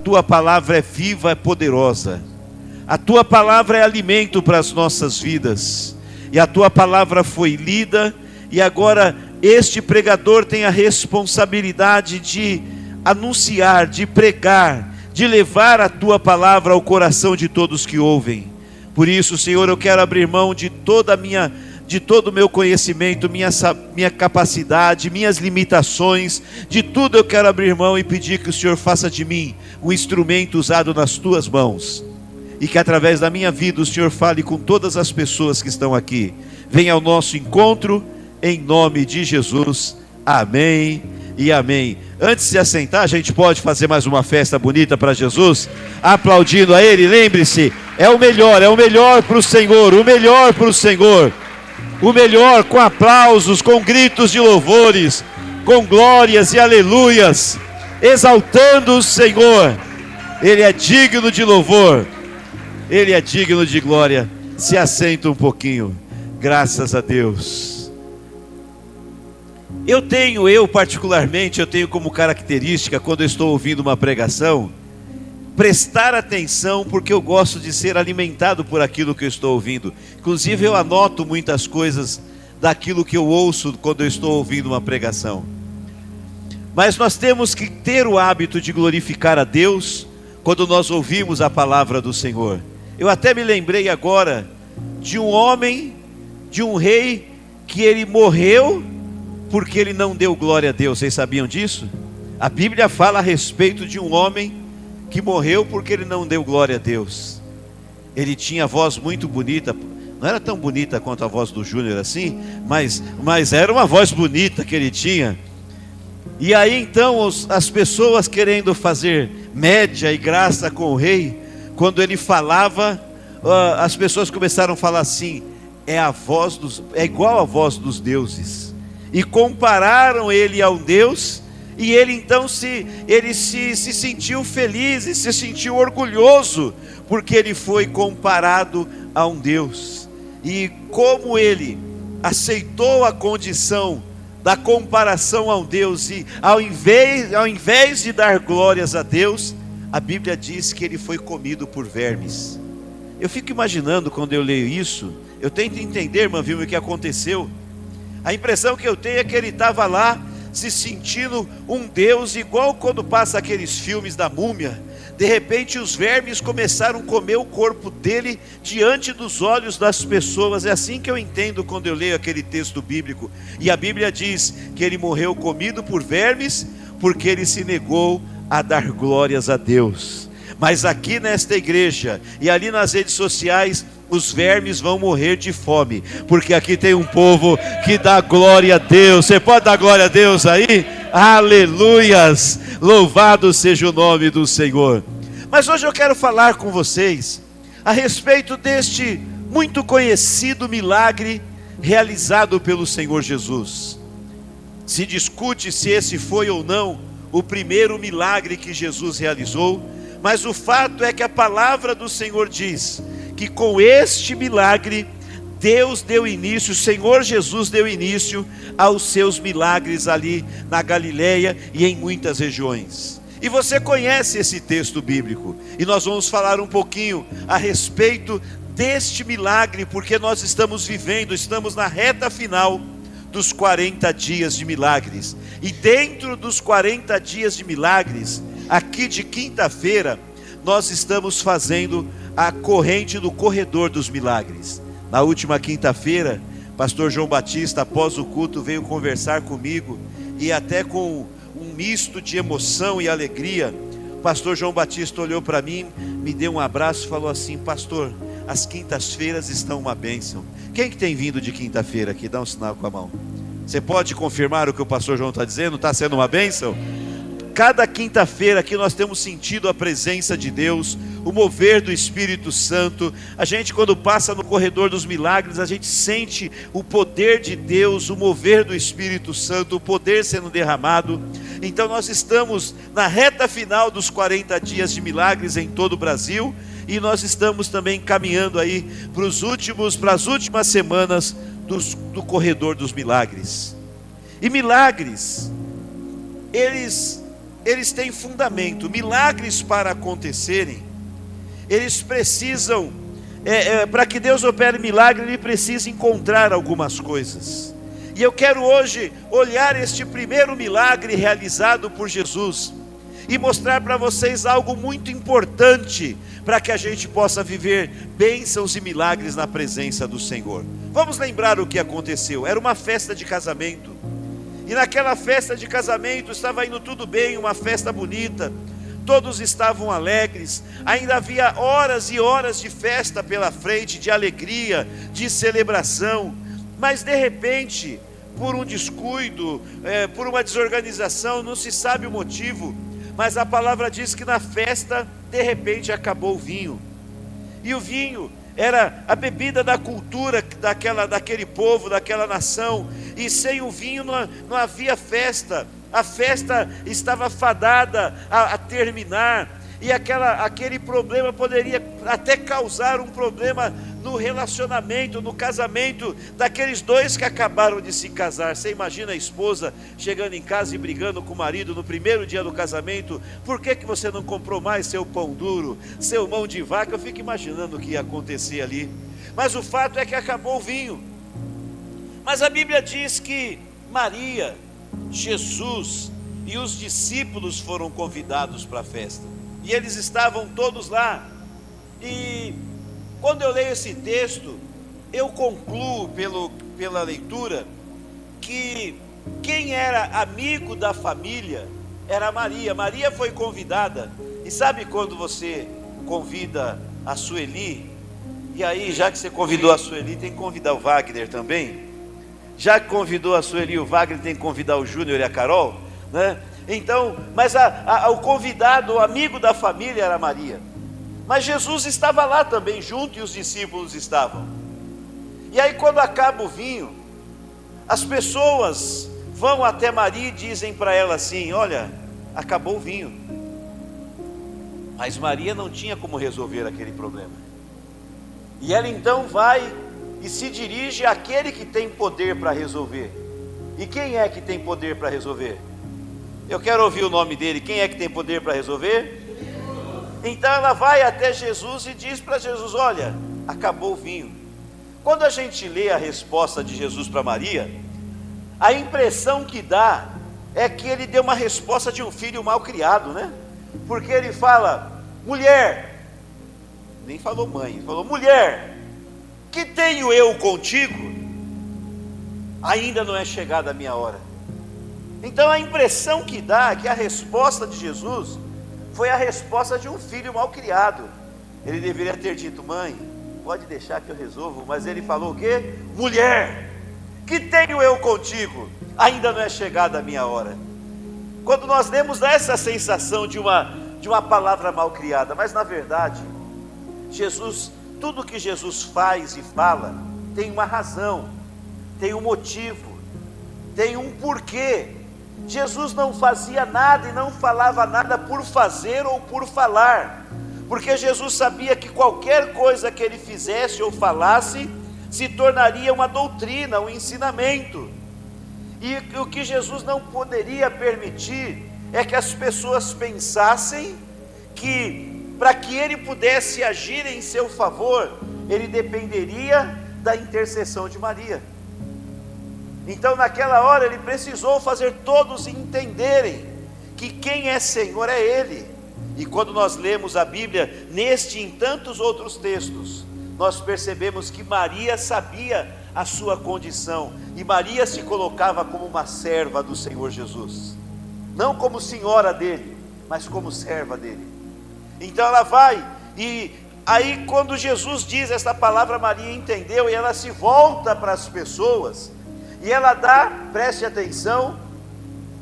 Tua palavra é viva, é poderosa. A tua palavra é alimento para as nossas vidas. E a tua palavra foi lida, e agora este pregador tem a responsabilidade de anunciar, de pregar, de levar a tua palavra ao coração de todos que ouvem. Por isso, Senhor, eu quero abrir mão de todo o meu conhecimento, minha capacidade, minhas limitações, de tudo eu quero abrir mão e pedir que o Senhor faça de mim um instrumento usado nas tuas mãos, e que através da minha vida o Senhor fale com todas as pessoas que estão aqui. Venha ao nosso encontro, em nome de Jesus, amém e amém. Antes de se assentar, a gente pode fazer mais uma festa bonita para Jesus, aplaudindo a Ele. Lembre-se, é o melhor para o Senhor, o melhor para o Senhor. O melhor, com aplausos, com gritos de louvores, com glórias e aleluias, exaltando o Senhor. Ele é digno de louvor, Ele é digno de glória. Se assenta um pouquinho, graças a Deus. Eu particularmente tenho como característica, quando eu estou ouvindo uma pregação, prestar atenção, porque eu gosto de ser alimentado por aquilo que eu estou ouvindo. Inclusive eu anoto muitas coisas daquilo que eu ouço quando eu estou ouvindo uma pregação. Mas nós temos que ter o hábito de glorificar a Deus quando nós ouvimos a palavra do Senhor. Eu até me lembrei agora de um homem, de um rei, que ele morreu porque ele não deu glória a Deus. Vocês sabiam disso? A Bíblia fala a respeito de um homem que morreu porque ele não deu glória a Deus. Ele tinha a voz muito bonita, não era tão bonita quanto a voz do Júnior assim, mas era uma voz bonita que ele tinha. E aí então as pessoas querendo fazer média e graça com o rei, quando ele falava, as pessoas começaram a falar assim: é igual a voz dos deuses. E compararam ele a um Deus. E ele então se sentiu feliz e se sentiu orgulhoso, porque ele foi comparado a um Deus. E como ele aceitou a condição da comparação a um Deus, e ao invés de dar glórias a Deus, a Bíblia diz que ele foi comido por vermes. Eu fico imaginando quando eu leio isso, eu tento entender, irmã Vilma, o que aconteceu. A impressão que eu tenho é que ele estava lá se sentindo um Deus, igual quando passa aqueles filmes da múmia. De repente os vermes começaram a comer o corpo dele diante dos olhos das pessoas. É assim que eu entendo quando eu leio aquele texto bíblico. E a Bíblia diz que ele morreu comido por vermes, porque ele se negou a dar glórias a Deus. Mas aqui nesta igreja e ali nas redes sociais, os vermes vão morrer de fome, porque aqui tem um povo que dá glória a Deus. Você pode dar glória a Deus aí? Aleluias! Louvado seja o nome do Senhor. Mas hoje eu quero falar com vocês a respeito deste muito conhecido milagre realizado pelo Senhor Jesus. Se discute se esse foi ou não o primeiro milagre que Jesus realizou, mas o fato é que a palavra do Senhor diz que com este milagre, Deus deu início, o Senhor Jesus deu início aos seus milagres ali na Galileia e em muitas regiões. E você conhece esse texto bíblico, e nós vamos falar um pouquinho a respeito deste milagre, porque nós estamos na reta final dos 40 dias de milagres. E dentro dos 40 dias de milagres, aqui de quinta-feira, nós estamos fazendo a corrente do corredor dos milagres. Na última quinta-feira, pastor João Batista, após o culto, veio conversar comigo, e até com um misto de emoção e alegria, o pastor João Batista olhou para mim, me deu um abraço e falou assim: pastor, as quintas-feiras estão uma bênção. Quem que tem vindo de quinta-feira aqui? Dá um sinal com a mão. Você pode confirmar o que o pastor João está dizendo? Está sendo uma bênção? Cada quinta-feira aqui nós temos sentido a presença de Deus, o mover do Espírito Santo. A gente, quando passa no corredor dos milagres, a gente sente o poder de Deus, o mover do Espírito Santo, o poder sendo derramado. Então nós estamos na reta final dos 40 dias de milagres em todo o Brasil, e nós estamos também caminhando aí para as últimas semanas do corredor dos milagres. E milagres, eles eles têm fundamento. Milagres, para acontecerem, eles precisam, para que Deus opere milagre, Ele precisa encontrar algumas coisas. E eu quero hoje olhar este primeiro milagre realizado por Jesus e mostrar para vocês algo muito importante para que a gente possa viver bênçãos e milagres na presença do Senhor. Vamos lembrar o que aconteceu. Era uma festa de casamento, e naquela festa de casamento estava indo tudo bem, uma festa bonita, todos estavam alegres, ainda havia horas e horas de festa pela frente, de alegria, de celebração. Mas de repente, por um descuido, por uma desorganização, não se sabe o motivo, mas a palavra diz que na festa, de repente, acabou o vinho. E o vinho era a bebida da cultura daquele povo, daquela nação, e sem o vinho não havia festa. A festa estava fadada a terminar, e aquele problema poderia até causar um problema no relacionamento, no casamento daqueles dois que acabaram de se casar. Você imagina a esposa chegando em casa e brigando com o marido no primeiro dia do casamento: por que você não comprou mais seu pão duro, seu mão de vaca? Eu fico imaginando o que ia acontecer ali. Mas o fato é que acabou o vinho. Mas a Bíblia diz que Maria, Jesus e os discípulos foram convidados para a festa, e eles estavam todos lá. E quando eu leio esse texto, eu concluo pela leitura que quem era amigo da família era Maria. Maria foi convidada. E sabe quando você convida a Sueli, e aí, já que você convidou a Sueli, tem que convidar o Wagner também. Já que convidou a Sueli e o Wagner, tem que convidar o Júnior e a Carol, né? Então, mas o convidado, o amigo da família era Maria. Mas Jesus estava lá também junto, e os discípulos estavam. E aí, quando acaba o vinho, as pessoas vão até Maria e dizem para ela assim: olha, acabou o vinho. Mas Maria não tinha como resolver aquele problema. E ela então vai e se dirige àquele que tem poder para resolver. E quem é que tem poder para resolver? Eu quero ouvir o nome dele. Quem é que tem poder para resolver? Então ela vai até Jesus e diz para Jesus: olha, acabou o vinho. Quando a gente lê a resposta de Jesus para Maria, a impressão que dá é que ele deu uma resposta de um filho mal criado, né? Porque ele fala: mulher, nem falou mãe, ele falou: mulher, que tenho eu contigo? Ainda não é chegada a minha hora. Então a impressão que dá é que a resposta de Jesus foi a resposta de um filho mal criado. Ele deveria ter dito: mãe, pode deixar que eu resolvo. Mas ele falou o quê? Mulher, que tenho eu contigo? Ainda não é chegada a minha hora. Quando nós lemos, dá essa sensação de uma palavra mal criada. Mas na verdade, Jesus, tudo que Jesus faz e fala tem uma razão, tem um motivo, tem um porquê. Jesus não fazia nada e não falava nada por fazer ou por falar, porque Jesus sabia que qualquer coisa que ele fizesse ou falasse se tornaria uma doutrina, um ensinamento. E o que Jesus não poderia permitir é que as pessoas pensassem que, para que ele pudesse agir em seu favor, ele dependeria da intercessão de Maria. Então naquela hora ele precisou fazer todos entenderem que quem é Senhor é Ele. E quando nós lemos a Bíblia, neste e em tantos outros textos, nós percebemos que Maria sabia a sua condição, e Maria se colocava como uma serva do Senhor Jesus, não como senhora dele, mas como serva dele. Então ela vai, e aí quando Jesus diz essa palavra, Maria entendeu, e ela se volta para as pessoas, e ela dá, preste atenção,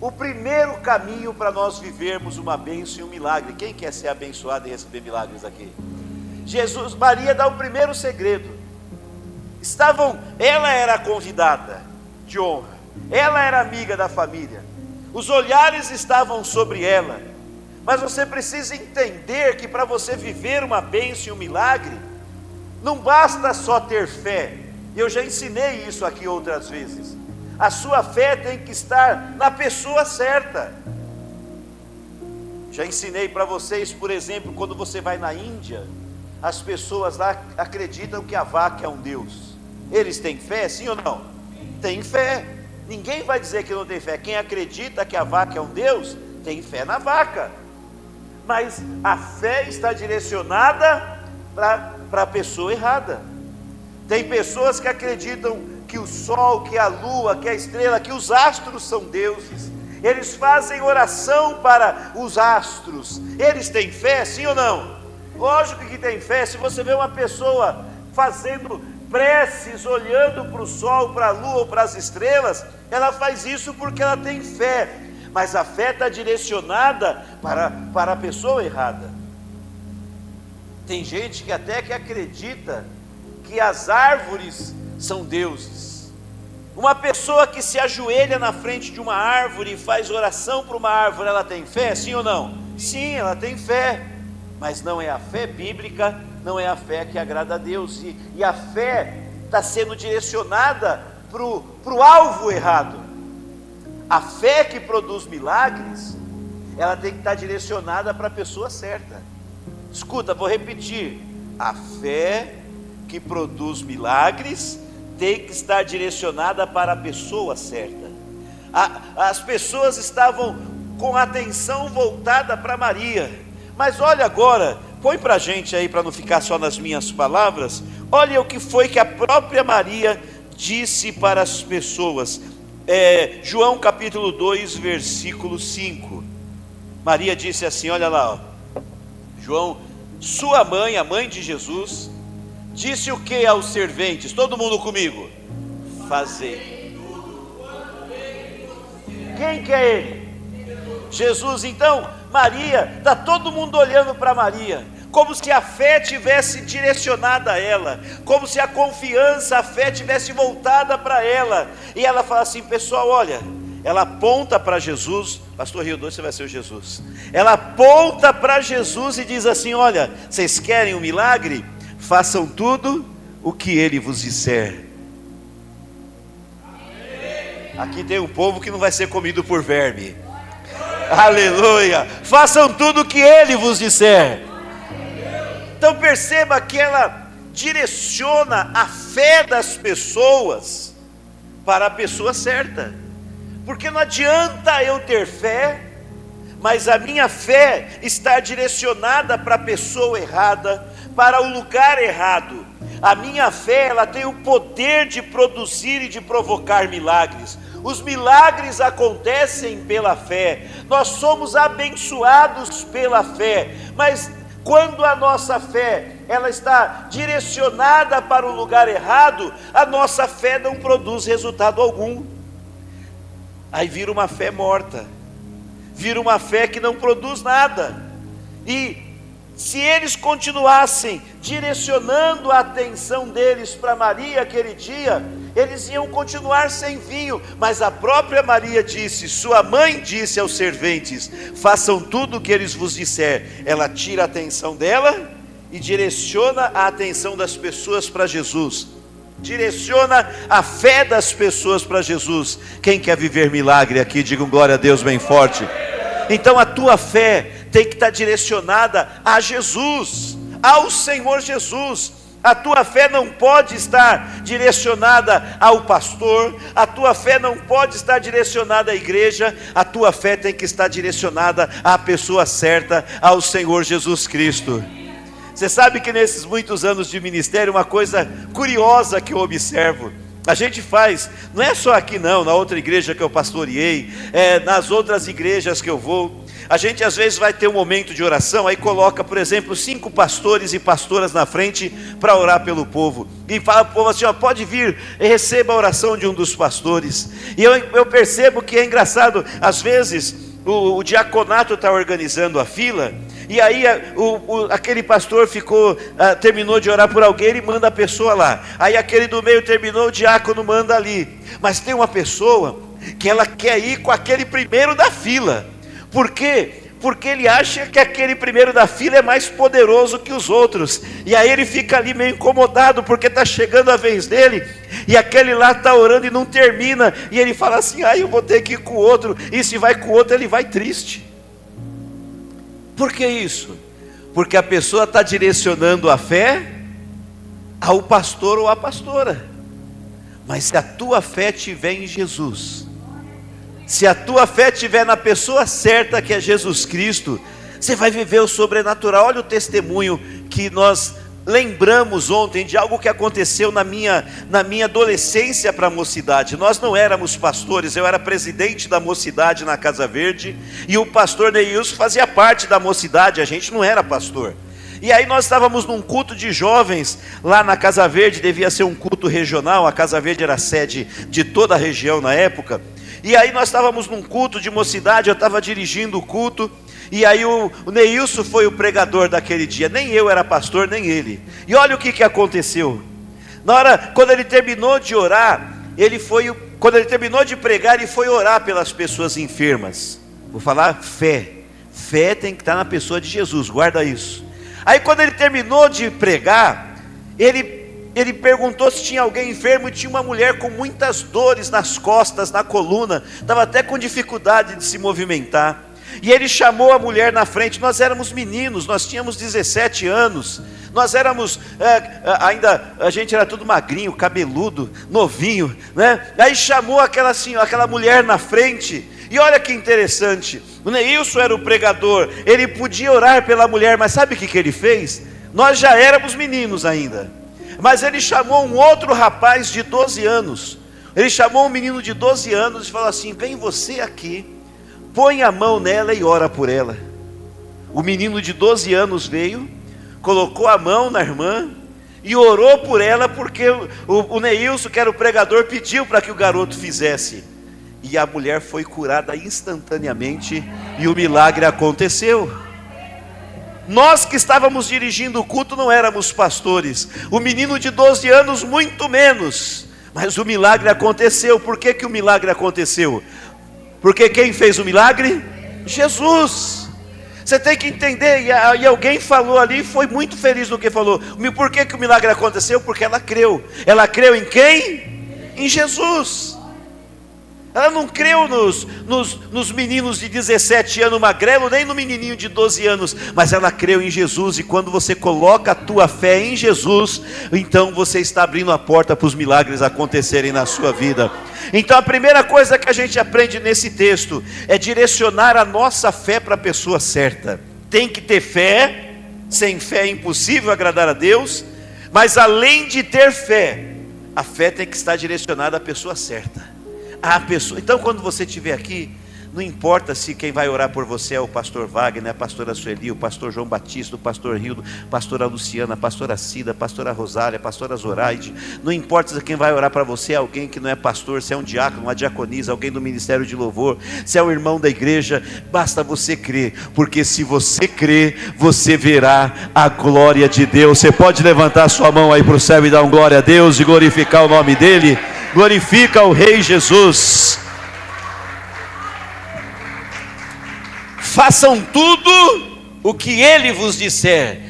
o primeiro caminho para nós vivermos uma bênção e um milagre. Quem quer ser abençoado e receber milagres aqui? Maria dá o primeiro segredo. Ela era a convidada de honra, ela era amiga da família, os olhares estavam sobre ela. Mas você precisa entender que para você viver uma bênção e um milagre, não basta só ter fé. Eu já ensinei isso aqui outras vezes. A sua fé tem que estar na pessoa certa. Já ensinei para vocês, por exemplo, quando você vai na Índia, as pessoas lá acreditam que a vaca é um deus. Eles têm fé, sim ou não? Tem fé. Ninguém vai dizer que não tem fé. Quem acredita que a vaca é um deus, tem fé na vaca. Mas a fé está direcionada para a pessoa errada. Tem pessoas que acreditam que o sol, que a lua, que a estrela, que os astros são deuses. Eles fazem oração para os astros. Eles têm fé, sim ou não? Lógico que tem fé. Se você vê uma pessoa fazendo preces, olhando para o sol, para a lua ou para as estrelas, ela faz isso porque ela tem fé. Mas a fé está direcionada para a pessoa errada. Tem gente que até que acredita que as árvores são deuses. Uma pessoa que se ajoelha na frente de uma árvore e faz oração para uma árvore, ela tem fé, sim ou não? Sim, ela tem fé, mas não é a fé bíblica, não é a fé que agrada a Deus, e a fé está sendo direcionada para o alvo errado. A fé que produz milagres, ela tem que estar direcionada para a pessoa certa. Escuta, vou repetir: a fé que produz milagres tem que estar direcionada para a pessoa certa. As pessoas estavam com a atenção voltada para Maria, mas olha agora, põe para a gente aí, para não ficar só nas minhas palavras. Olha o que foi que a própria Maria disse para as pessoas. João capítulo 2, versículo 5. Maria disse assim, olha lá, ó. João, sua mãe, a mãe de Jesus, disse o que aos serventes? Todo mundo comigo? Fazei. Quem que é ele? Jesus. Então, Maria, está todo mundo olhando para Maria, como se a fé tivesse direcionada a ela, como se a confiança, a fé tivesse voltada para ela, e ela fala assim, pessoal, olha, ela aponta para Jesus, pastor Rio 2, você vai ser o Jesus, ela aponta para Jesus e diz assim, olha, vocês querem um milagre? Façam tudo o que ele vos disser. Aqui tem um povo que não vai ser comido por verme. Aleluia. Façam tudo o que ele vos disser. Então perceba que ela direciona a fé das pessoas para a pessoa certa. Porque não adianta eu ter fé, mas a minha fé está direcionada para a pessoa errada, para o lugar errado. A minha fé, ela tem o poder de produzir e de provocar milagres. Os milagres acontecem pela fé. Nós somos abençoados pela fé. Mas quando a nossa fé, ela está direcionada para o lugar errado, a nossa fé não produz resultado algum. Aí vira uma fé morta. Vira uma fé que não produz nada. E se eles continuassem direcionando a atenção deles para Maria aquele dia, eles iam continuar sem vinho. Mas a própria Maria disse, sua mãe disse aos serventes, façam tudo o que eles vos disser. Ela tira a atenção dela e direciona a atenção das pessoas para Jesus. Direciona a fé das pessoas para Jesus. Quem quer viver milagre aqui, diga um glória a Deus bem forte. Então a tua fé tem que estar direcionada a Jesus, ao Senhor Jesus. A tua fé não pode estar direcionada ao pastor, a tua fé não pode estar direcionada à igreja, a tua fé tem que estar direcionada à pessoa certa, ao Senhor Jesus Cristo. Você sabe que nesses muitos anos de ministério, uma coisa curiosa que eu observo, a gente faz, não é só aqui não, na outra igreja que eu pastoreei, nas outras igrejas que eu vou, a gente às vezes vai ter um momento de oração, aí coloca, por exemplo, 5 pastores e pastoras na frente para orar pelo povo, e fala para o povo assim, ó, pode vir e receba a oração de um dos pastores. E eu percebo que é engraçado, às vezes o diaconato está organizando a fila, e aí aquele pastor terminou de orar por alguém, ele manda a pessoa lá, aí aquele do meio terminou, o diácono manda ali. Mas tem uma pessoa que ela quer ir com aquele primeiro da fila. Por quê? Porque ele acha que aquele primeiro da fila é mais poderoso que os outros, e aí ele fica ali meio incomodado, porque está chegando a vez dele, e aquele lá está orando e não termina, e ele fala assim, eu vou ter que ir com o outro, e se vai com o outro ele vai triste. Por que isso? Porque a pessoa está direcionando a fé ao pastor ou à pastora. Mas se a tua fé estiver em Jesus, se a tua fé estiver na pessoa certa, que é Jesus Cristo, você vai viver o sobrenatural. Olha o testemunho que nós lembramos ontem de algo que aconteceu na minha adolescência para a mocidade. Nós não éramos pastores, eu era presidente da mocidade na Casa Verde, e o pastor Neilson fazia parte da mocidade, a gente não era pastor. E aí nós estávamos num culto de jovens lá na Casa Verde, devia ser um culto regional, a Casa Verde era a sede de toda a região na época. E aí nós estávamos num culto de mocidade, eu estava dirigindo o culto, e aí o Neilson foi o pregador daquele dia. Nem eu era pastor, nem ele. E olha o que aconteceu. Quando ele terminou de orar, quando ele terminou de pregar, ele foi orar pelas pessoas enfermas. Vou falar fé. Fé tem que estar na pessoa de Jesus, guarda isso. Aí quando ele terminou de pregar, ele perguntou se tinha alguém enfermo, e tinha uma mulher com muitas dores nas costas, na coluna, estava até com dificuldade de se movimentar. E ele chamou a mulher na frente. Nós éramos meninos, nós tínhamos 17 anos, nós éramos, ainda, a gente era tudo magrinho, cabeludo, novinho, né? Aí chamou aquela mulher na frente. E olha que interessante, o Neilson era o pregador, ele podia orar pela mulher, mas sabe o que ele fez? Nós já éramos meninos ainda, mas ele chamou um outro rapaz de 12 anos, ele chamou um menino de 12 anos e falou assim: vem você aqui, põe a mão nela e ora por ela. O menino de 12 anos veio, colocou a mão na irmã e orou por ela, porque o Neilson, que era o pregador, pediu para que o garoto fizesse. E a mulher foi curada instantaneamente, e o milagre aconteceu. Nós que estávamos dirigindo o culto não éramos pastores, o menino de 12 anos muito menos, mas o milagre aconteceu. Por que o milagre aconteceu? Porque quem fez o milagre? Jesus. Você tem que entender, e alguém falou ali, foi muito feliz no que falou. Por que o milagre aconteceu? Porque ela creu. Ela creu em quem? Em Jesus. Ela não creu nos meninos de 17 anos magrelo, nem no menininho de 12 anos, mas ela creu em Jesus. E quando você coloca a tua fé em Jesus, então você está abrindo a porta para os milagres acontecerem na sua vida. Então a primeira coisa que a gente aprende nesse texto é direcionar a nossa fé para a pessoa certa. Tem que ter fé, sem fé é impossível agradar a Deus, mas além de ter fé, a fé tem que estar direcionada à pessoa certa. A pessoa. Então quando você estiver aqui, não importa se quem vai orar por você é o pastor Wagner, a pastora Sueli, o pastor João Batista, o pastor Rildo, a pastora Luciana, a pastora Cida, a pastora Rosália, a pastora Zoraide. Não importa se quem vai orar para você é alguém que não é pastor, se é um diácono, uma diaconisa, alguém do ministério de louvor, se é um irmão da igreja. Basta você crer, porque se você crer, você verá a glória de Deus. Você pode levantar a sua mão aí para o céu e dar um glória a Deus e glorificar o nome dele. Glorifica o Rei Jesus. Façam tudo o que Ele vos disser.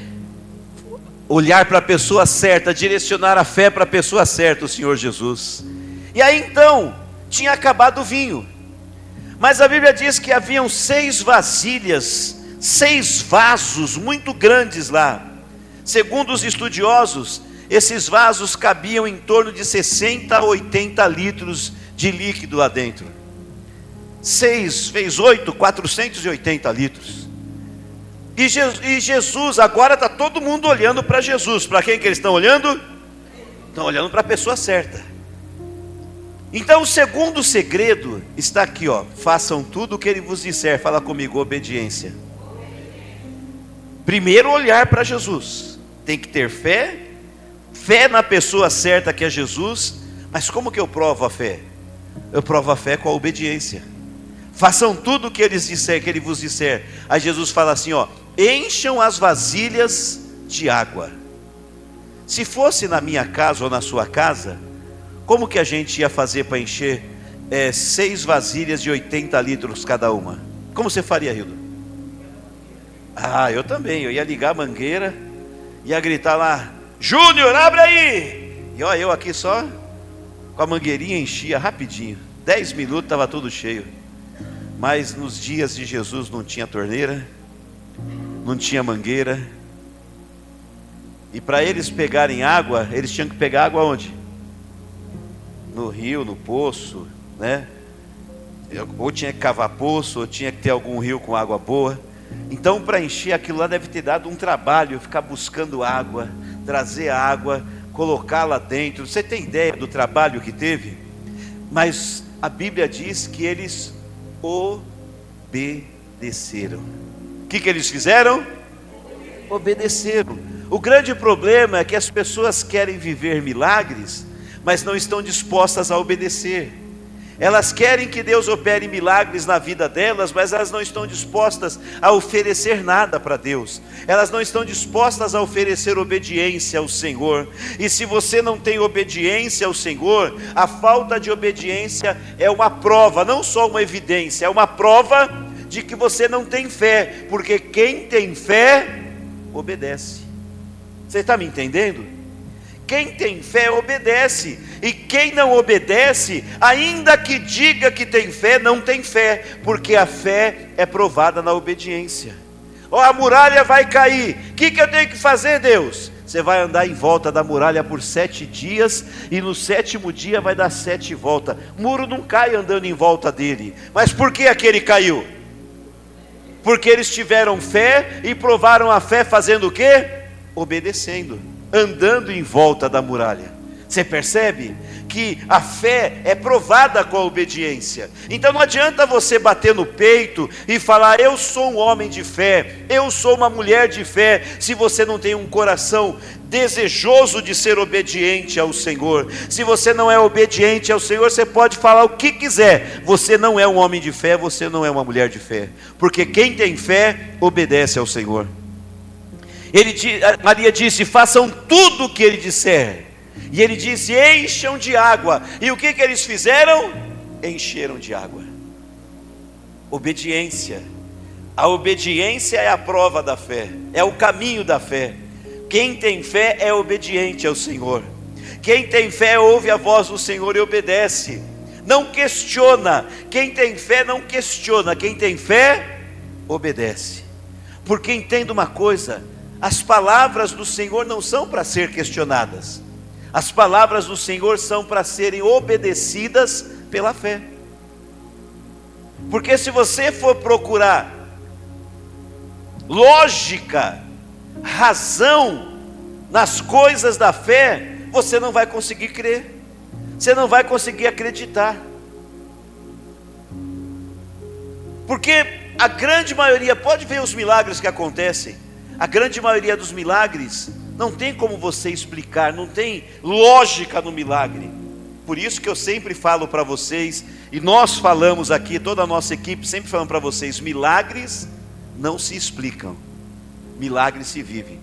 Olhar para a pessoa certa, direcionar a fé para a pessoa certa, o Senhor Jesus. E aí então, tinha acabado o vinho, mas a Bíblia diz que haviam 6 vasilhas, 6 vasos muito grandes lá. Segundo os estudiosos, esses vasos cabiam em torno de 60 a 80 litros de líquido lá dentro. 6 vezes 8, 480 litros. E Jesus, agora está todo mundo olhando para Jesus. Para quem que eles estão olhando? Estão olhando para a pessoa certa. Então o segundo segredo está aqui, ó. Façam tudo o que Ele vos disser. Fala comigo, obediência. Primeiro olhar para Jesus. Tem que ter fé. Fé na pessoa certa, que é Jesus. Mas como que eu provo a fé? Eu provo a fé com a obediência. Façam tudo o que Ele vos disser. Aí Jesus fala assim, ó: encham as vasilhas de água. Se fosse na minha casa ou na sua casa, como que a gente ia fazer para encher 6 vasilhas de 80 litros cada uma? Como você faria, Hildo? Eu também. Eu ia ligar a mangueira, ia gritar lá: Júnior, abre aí! E ó, eu aqui só com a mangueirinha enchia rapidinho. 10 minutos estava tudo cheio. Mas nos dias de Jesus não tinha torneira, não tinha mangueira. E para eles pegarem água, eles tinham que pegar água onde? No rio, no poço, né? Ou tinha que cavar poço, ou tinha que ter algum rio com água boa. Então, para encher aquilo lá deve ter dado um trabalho, ficar buscando água, trazer água, colocá-la dentro. Você tem ideia do trabalho que teve? Mas a Bíblia diz que eles obedeceram. O que eles fizeram? Obedeceram. O grande problema é que as pessoas querem viver milagres, mas não estão dispostas a obedecer. Elas querem que Deus opere milagres na vida delas, mas elas não estão dispostas a oferecer nada para Deus. Elas não estão dispostas a oferecer obediência ao Senhor. E se você não tem obediência ao Senhor, a falta de obediência é uma prova, não só uma evidência, é uma prova de que você não tem fé, porque quem tem fé, obedece. Você está me entendendo? Quem tem fé obedece, e quem não obedece, ainda que diga que tem fé, não tem fé, porque a fé é provada na obediência. A muralha vai cair, o que eu tenho que fazer, Deus? Você vai andar em volta da muralha por 7 dias, e no 7º dia vai dar 7 voltas. O muro não cai andando em volta dele. Mas por que aquele caiu? Porque eles tiveram fé, e provaram a fé fazendo o quê? Obedecendo, andando em volta da muralha. Você percebe que a fé é provada com a obediência. Então não adianta você bater no peito e falar: eu sou um homem de fé, eu sou uma mulher de fé, se você não tem um coração desejoso de ser obediente ao Senhor. Se você não é obediente ao Senhor, você pode falar o que quiser, você não é um homem de fé, você não é uma mulher de fé, porque quem tem fé obedece ao Senhor. Maria disse: façam tudo o que ele disser. E ele disse: encham de água. E o que eles fizeram? Encheram de água. Obediência. A obediência é a prova da fé, é o caminho da fé. Quem tem fé é obediente ao Senhor. Quem tem fé ouve a voz do Senhor e obedece. Não questiona. Quem tem fé não questiona. Quem tem fé obedece. Porque entenda uma coisa: as palavras do Senhor não são para ser questionadas. As palavras do Senhor são para serem obedecidas pela fé. Porque se você for procurar lógica, razão nas coisas da fé, você não vai conseguir crer, você não vai conseguir acreditar. Porque a grande maioria, pode ver os milagres que acontecem, a grande maioria dos milagres não tem como você explicar, não tem lógica no milagre. Por isso que eu sempre falo para vocês, e nós falamos aqui, toda a nossa equipe sempre falando para vocês: milagres não se explicam, milagres se vivem.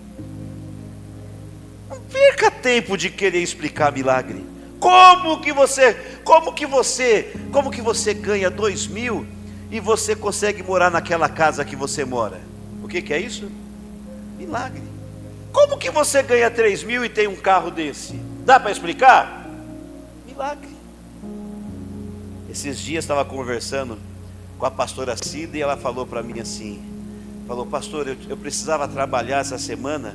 Não perca tempo de querer explicar milagre. Como que você ganha 2.000 e você consegue morar naquela casa que você mora? O que é isso? Milagre. Como que você ganha 3.000 e tem um carro desse? Dá para explicar? Milagre. Esses dias estava conversando com a pastora Cida, e ela falou para mim assim, falou: pastor, eu precisava trabalhar essa semana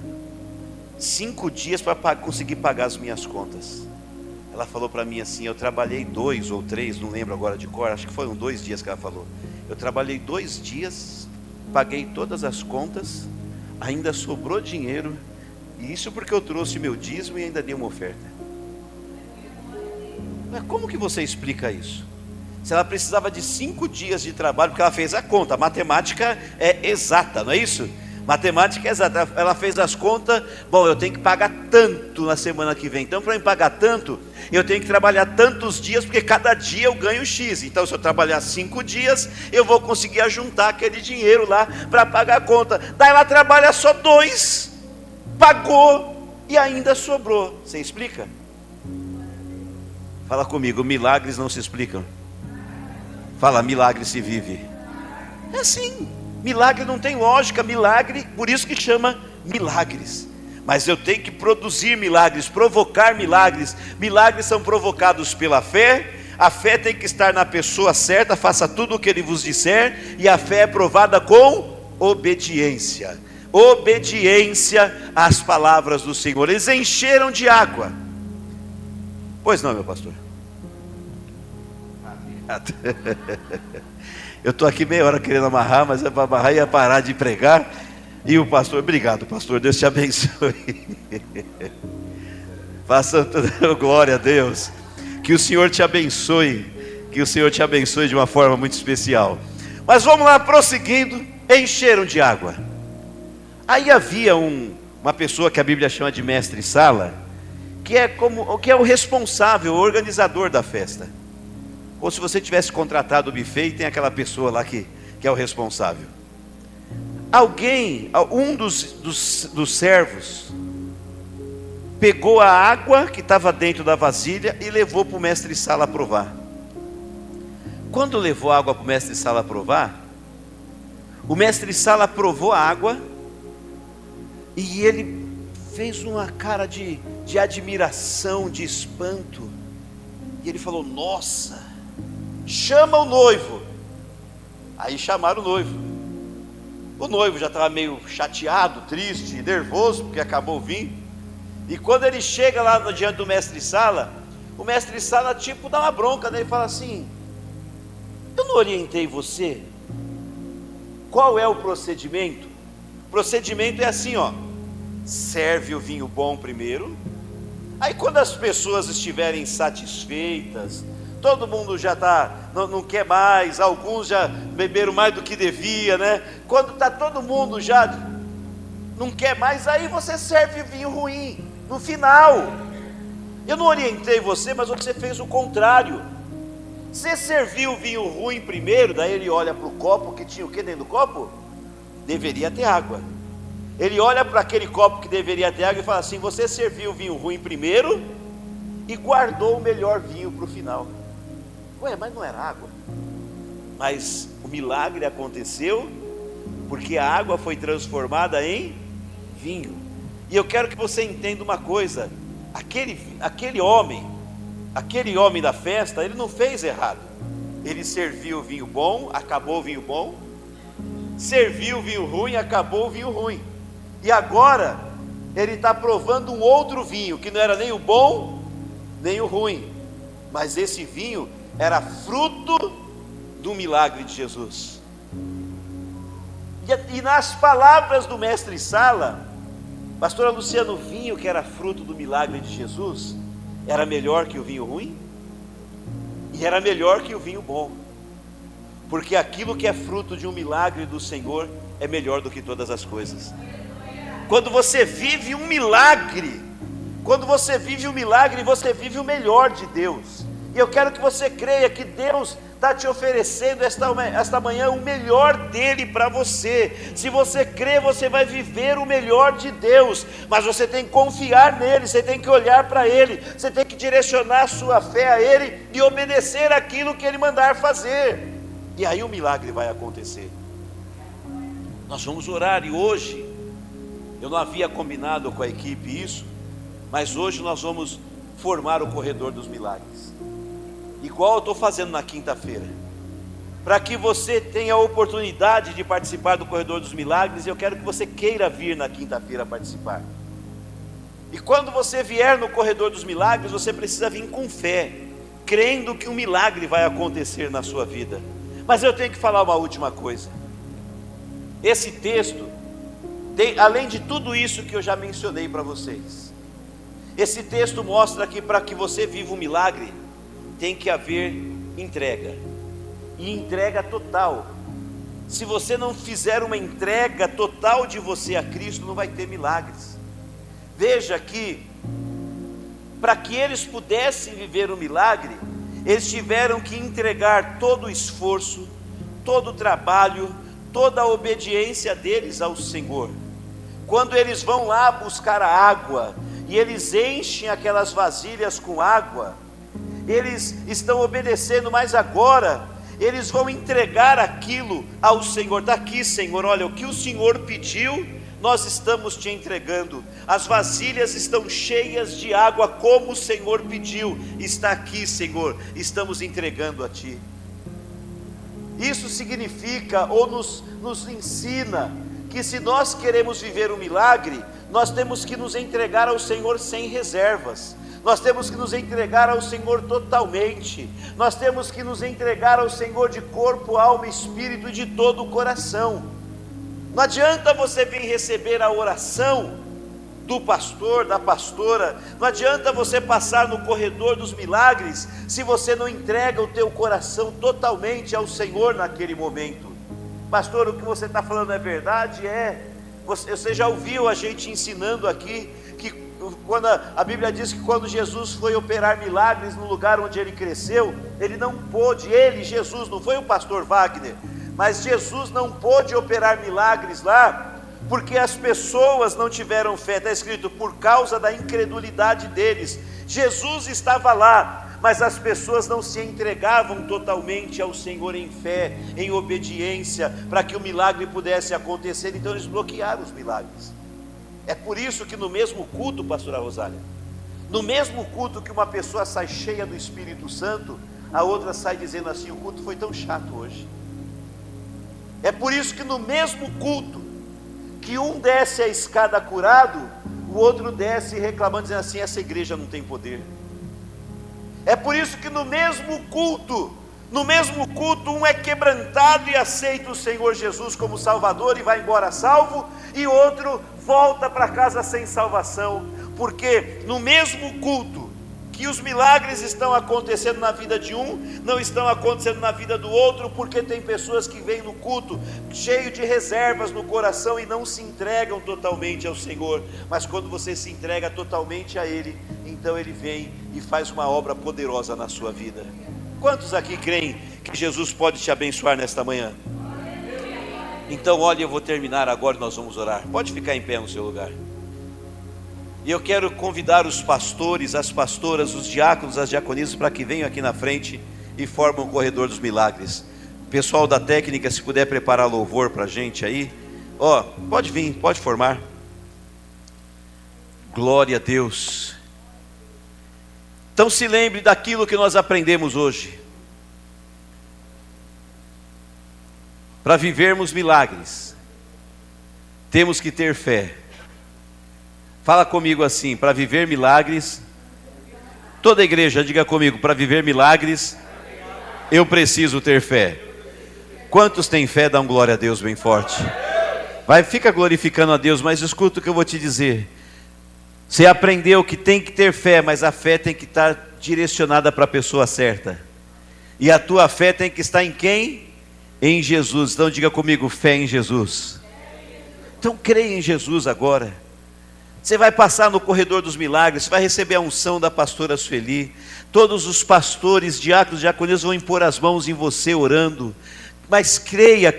5 dias para conseguir pagar as minhas contas. Ela falou para mim assim: eu trabalhei 2 ou 3, não lembro agora de cor, acho que foram 2 dias que ela falou. Eu trabalhei 2 dias, paguei todas as contas, ainda sobrou dinheiro, e isso porque eu trouxe meu dízimo e ainda dei uma oferta. Mas como que você explica isso? Se ela precisava de 5 dias de trabalho, porque ela fez a conta, a matemática é exata, não é isso? Matemática é exata, ela fez as contas. Bom, eu tenho que pagar tanto na semana que vem, então para eu pagar tanto, eu tenho que trabalhar tantos dias, porque cada dia eu ganho X. Então se eu trabalhar 5 dias, eu vou conseguir ajuntar aquele dinheiro lá para pagar a conta. Daí ela trabalha só 2, pagou e ainda sobrou. Você explica? Fala comigo: milagres não se explicam. Fala: milagre se vive. É assim. Milagre não tem lógica, milagre, por isso que chama milagres. Mas eu tenho que produzir milagres, provocar milagres. Milagres são provocados pela fé. A fé tem que estar na pessoa certa, faça tudo o que ele vos disser. E a fé é provada com obediência. obediência às palavras do Senhor. Eles encheram de água. Pois não, meu pastor? Eu estou aqui meia hora querendo amarrar, mas é para amarrar e ia parar de pregar. E o pastor, obrigado pastor, Deus te abençoe. Faça glória a Deus. Que o Senhor te abençoe. Que o Senhor te abençoe de uma forma muito especial. Mas vamos lá, prosseguindo. Encheram de água. Aí havia uma pessoa que a Bíblia chama de mestre-sala, que é o responsável, o organizador da festa. Ou se você tivesse contratado o buffet, e tem aquela pessoa lá que é o responsável. Um dos servos, pegou a água que estava dentro da vasilha e levou para o mestre-sala provar. Quando levou a água para o mestre-sala provar, o mestre-sala provou a água e ele fez uma cara de admiração, de espanto. E ele falou: nossa, chama o noivo. Aí chamaram o noivo. O noivo já estava meio chateado, triste, nervoso, porque acabou o vinho. E quando ele chega lá diante do mestre-sala, o mestre-sala tipo dá uma bronca nele e fala assim: eu não orientei você? Qual é o procedimento? O procedimento é assim, ó: serve o vinho bom primeiro. Aí quando as pessoas estiverem satisfeitas, todo mundo já não quer mais, alguns já beberam mais do que devia, né? Quando está todo mundo já não quer mais, aí você serve vinho ruim no final. Eu não orientei você, mas você fez o contrário. Você serviu o vinho ruim primeiro, daí ele olha para o copo, que tinha o que dentro do copo? Deveria ter água. Ele olha para aquele copo que deveria ter água e fala assim: você serviu o vinho ruim primeiro e guardou o melhor vinho para o final. Ué, mas não era água? Mas o milagre aconteceu porque a água foi transformada em vinho. E eu quero que você entenda uma coisa: aquele homem da festa, ele não fez errado. Ele serviu o vinho bom, acabou o vinho bom. Serviu o vinho ruim, acabou o vinho ruim. E agora ele está provando um outro vinho, que não era nem o bom, nem o ruim. Mas esse vinho era fruto do milagre de Jesus. E nas palavras do mestre-sala, pastora Luciana, o vinho que era fruto do milagre de Jesus era melhor que o vinho ruim? E era melhor que o vinho bom. Porque aquilo que é fruto de um milagre do Senhor é melhor do que todas as coisas. Quando você vive um milagre, você vive o melhor de Deus. E eu quero que você creia que Deus está te oferecendo esta manhã o melhor dele para você. Se você crê, você vai viver o melhor de Deus. Mas você tem que confiar nele, você tem que olhar para ele, você tem que direcionar a sua fé a ele e obedecer aquilo que ele mandar fazer. E aí o milagre vai acontecer. Nós vamos orar, e hoje eu não havia combinado com a equipe isso, mas hoje nós vamos formar o corredor dos milagres, igual eu estou fazendo na quinta-feira, para que você tenha a oportunidade de participar do corredor dos milagres. Eu quero que você queira vir na quinta-feira participar. E quando você vier no corredor dos milagres, você precisa vir com fé, crendo que um milagre vai acontecer na sua vida. Mas eu tenho que falar uma última coisa. Esse texto além de tudo isso que eu já mencionei para vocês, esse texto mostra que para que você viva um milagre, tem que haver entrega, e entrega total. Se você não fizer uma entrega total de você a Cristo, não vai ter milagres. Veja que, para que eles pudessem viver o milagre, eles tiveram que entregar todo o esforço, todo o trabalho, toda a obediência deles ao Senhor. Quando eles vão lá buscar a água, e eles enchem aquelas vasilhas com água, eles estão obedecendo, mas agora eles vão entregar aquilo ao Senhor. Está aqui, Senhor, olha, o que o Senhor pediu, nós estamos te entregando. As vasilhas estão cheias de água, como o Senhor pediu. Está aqui, Senhor, estamos entregando a Ti. Isso significa, ou nos ensina, que se nós queremos viver um milagre, nós temos que nos entregar ao Senhor sem reservas. Nós temos que nos entregar ao Senhor totalmente. Nós temos que nos entregar ao Senhor de corpo, alma, espírito e de todo o coração. Não adianta você vir receber a oração do pastor, da pastora. Não adianta você passar no corredor dos milagres se você não entrega o teu coração totalmente ao Senhor naquele momento. Pastor, o que você está falando é verdade? Você já ouviu a gente ensinando aqui que quando a Bíblia diz que quando Jesus foi operar milagres no lugar onde ele cresceu, ele não pôde, Jesus, não foi o pastor Wagner, mas Jesus não pôde operar milagres lá, porque as pessoas não tiveram fé. Está escrito, por causa da incredulidade deles. Jesus estava lá, mas as pessoas não se entregavam totalmente ao Senhor em fé, em obediência, para que o milagre pudesse acontecer. Então eles bloquearam os milagres. É por isso que no mesmo culto, pastora Rosália, no mesmo culto que uma pessoa sai cheia do Espírito Santo, a outra sai dizendo assim, o culto foi tão chato hoje. É por isso que no mesmo culto, que um desce a escada curado, o outro desce reclamando, dizendo assim, essa igreja não tem poder. É por isso que no mesmo culto, um é quebrantado e aceita o Senhor Jesus como Salvador e vai embora salvo, e outro volta para casa sem salvação, porque no mesmo culto que os milagres estão acontecendo na vida de um, não estão acontecendo na vida do outro, porque tem pessoas que vêm no culto cheio de reservas no coração e não se entregam totalmente ao Senhor. Mas quando você se entrega totalmente a Ele, então Ele vem e faz uma obra poderosa na sua vida. Quantos aqui creem que Jesus pode te abençoar nesta manhã? Então olha, eu vou terminar agora e nós vamos orar. Pode ficar em pé no seu lugar. E eu quero convidar os pastores, as pastoras, os diáconos, as diaconisas, para que venham aqui na frente e formem o corredor dos milagres. Pessoal da técnica, se puder preparar louvor para a gente aí. Pode vir, pode formar. Glória a Deus. Então se lembre daquilo que nós aprendemos hoje. Para vivermos milagres, temos que ter fé. Fala comigo assim, para viver milagres, toda a igreja diga comigo, para viver milagres, eu preciso ter fé. Quantos têm fé, dá um glória a Deus bem forte. Fica glorificando a Deus, mas escuta o que eu vou te dizer. Você aprendeu que tem que ter fé, mas a fé tem que estar direcionada para a pessoa certa. E a tua fé tem que estar em quem? Em Jesus. Então diga comigo, fé em Jesus. Então creia em Jesus agora. Você vai passar no corredor dos milagres, você vai receber a unção da pastora Sueli. Todos os pastores, diáconos, diaconisas vão impor as mãos em você orando. Mas creia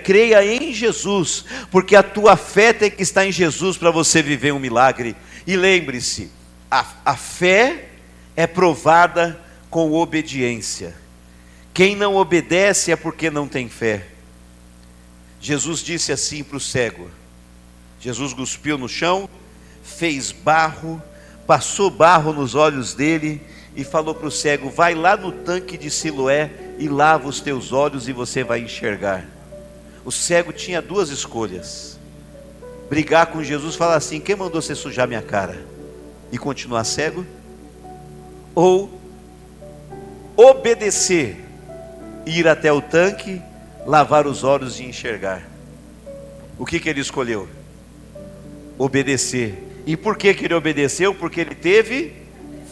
em Jesus, porque a tua fé tem que estar em Jesus para você viver um milagre. E lembre-se, a fé é provada com obediência. Quem não obedece é porque não tem fé. Jesus disse assim para o cego. Jesus cuspiu no chão, fez barro, passou barro nos olhos dele e falou para o cego, vai lá no tanque de Siloé e lava os teus olhos e você vai enxergar. O cego tinha duas escolhas: brigar com Jesus, falar assim, quem mandou você sujar minha cara? E continuar cego, ou obedecer, ir até o tanque, lavar os olhos e enxergar. O que ele escolheu? Obedecer. E por que ele obedeceu? Porque ele teve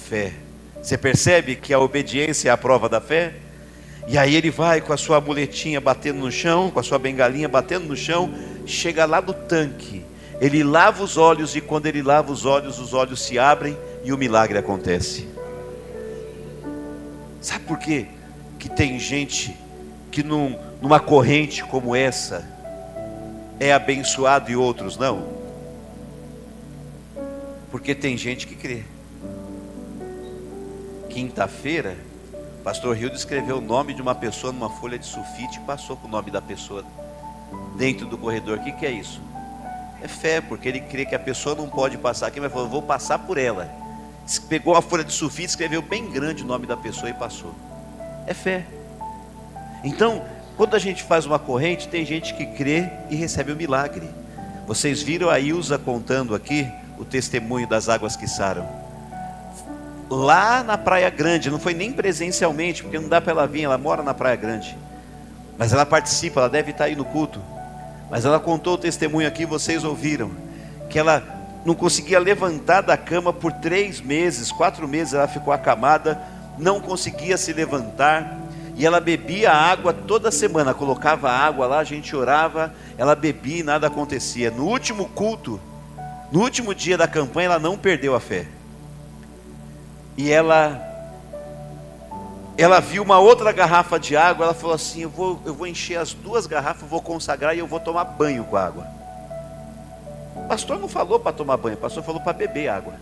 fé. Você percebe que a obediência é a prova da fé? E aí ele vai com a sua muletinha batendo no chão, com a sua bengalinha batendo no chão, chega lá do tanque, ele lava os olhos, e quando ele lava os olhos se abrem e o milagre acontece. Sabe por quê? Que tem gente que numa corrente como essa é abençoado e outros não? Porque tem gente que crê. Quinta-feira, pastor Hildo escreveu o nome de uma pessoa numa folha de sulfite e passou com o nome da pessoa dentro do corredor. O que é isso? É fé, porque ele crê que a pessoa não pode passar aqui, mas falou, vou passar por ela. Pegou a folha de sulfite, escreveu bem grande o nome da pessoa e passou. É fé. Então, quando a gente faz uma corrente, tem gente que crê e recebe o milagre. Vocês viram a Ilza contando aqui o testemunho das águas que saram. Lá na Praia Grande, não foi nem presencialmente, porque não dá para ela vir, ela mora na Praia Grande. Mas ela participa, ela deve estar aí no culto. Mas ela contou o testemunho aqui, vocês ouviram. Que ela não conseguia levantar da cama por 3 meses, 4 meses ela ficou acamada, não conseguia se levantar. E ela bebia água toda semana, colocava água lá, a gente orava, ela bebia e nada acontecia. No último culto, no último dia da campanha, ela não perdeu a fé. E ela viu uma outra garrafa de água, ela falou assim, eu vou encher as 2 garrafas, vou consagrar e eu vou tomar banho com a água. O pastor não falou para tomar banho, o pastor falou para beber água.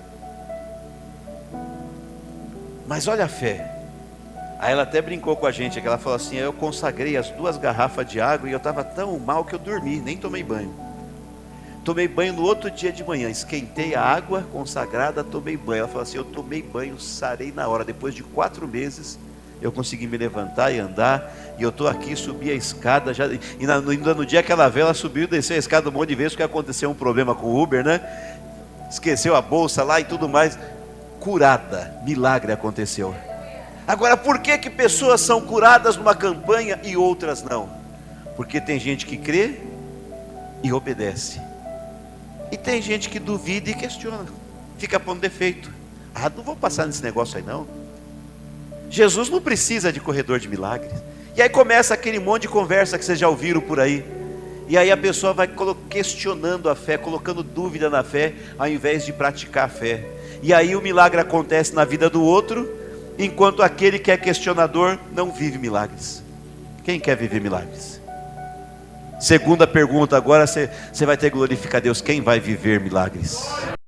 Mas olha a fé. Aí ela até brincou com a gente, que ela falou assim, eu consagrei as 2 garrafas de água e eu estava tão mal que eu dormi, nem tomei banho. Tomei banho no outro dia de manhã, esquentei a água consagrada, tomei banho. Ela falou assim, eu tomei banho, sarei na hora. Depois de 4 meses, eu consegui me levantar e andar. E eu estou aqui, subi a escada. Ainda no dia que ela veio, ela subiu e desceu a escada um monte de vezes, porque aconteceu um problema com o Uber, né? Esqueceu a bolsa lá e tudo mais. Curada, milagre aconteceu. Agora, por que pessoas são curadas numa campanha e outras não? Porque tem gente que crê e obedece. E tem gente que duvida e questiona, fica pondo defeito. Não vou passar nesse negócio aí não. Jesus não precisa de corredor de milagres. E aí começa aquele monte de conversa que vocês já ouviram por aí. E aí a pessoa vai questionando a fé, colocando dúvida na fé, ao invés de praticar a fé. E aí o milagre acontece na vida do outro, enquanto aquele que é questionador não vive milagres. Quem quer viver milagres? Segunda pergunta, agora você vai ter que glorificar a Deus. Quem vai viver milagres?